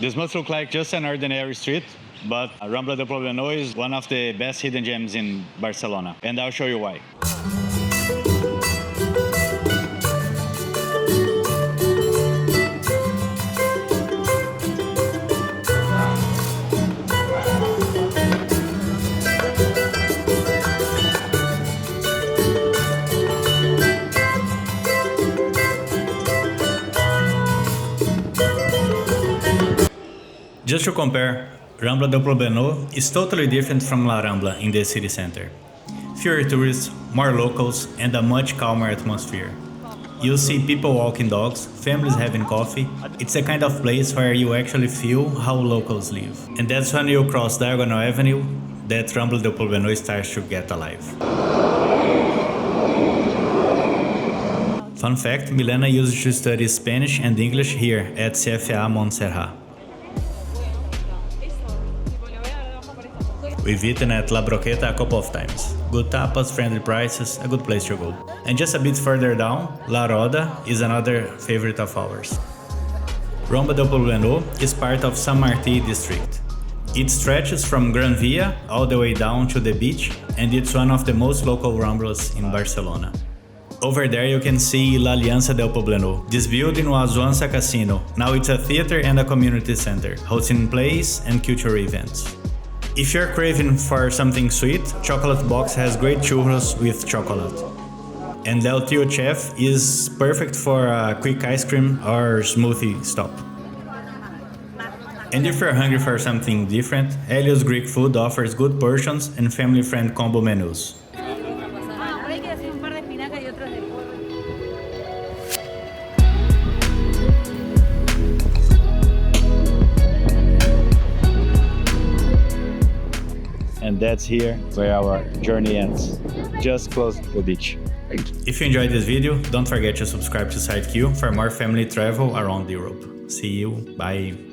This must look like just an ordinary street, but Rambla de Plouvenou is one of the best hidden gems in Barcelona, and I'll show you why. Just to compare, Rambla de Plouvenou is totally different from La Rambla in the city center. Fewer tourists, more locals, and a much calmer atmosphere. You'll see people walking dogs, families having coffee. It's the kind of place where you actually feel how locals live. And that's when you cross Diagonal Avenue that Rambla de Plouvenou starts to get alive. Fun fact, Milena used to study Spanish and English here at CFA Montserrat. We've eaten at La Broqueta a couple of times. Good tapas, friendly prices, a good place to go. And just a bit further down, La Roda is another favorite of ours. Rambla de Plouvenou is part of Sant Martí district. It stretches from Gran Via all the way down to the beach, and it's one of the most local Ramblas in Barcelona. Over there you can see La Aliança del Poblenou. This building was once a casino. Now it's a theater and a community center, hosting plays and cultural events. If you're craving for something sweet, Chocolate Box has great churros with chocolate. And El Tio Chef is perfect for a quick ice cream or smoothie stop. And if you're hungry for something different, Helios Greek Food offers good portions and family-friendly combo menus. And that's here where our journey ends, just close to the beach. If you enjoyed this video, don't forget to subscribe to SideQ for more family travel around Europe. See you, bye!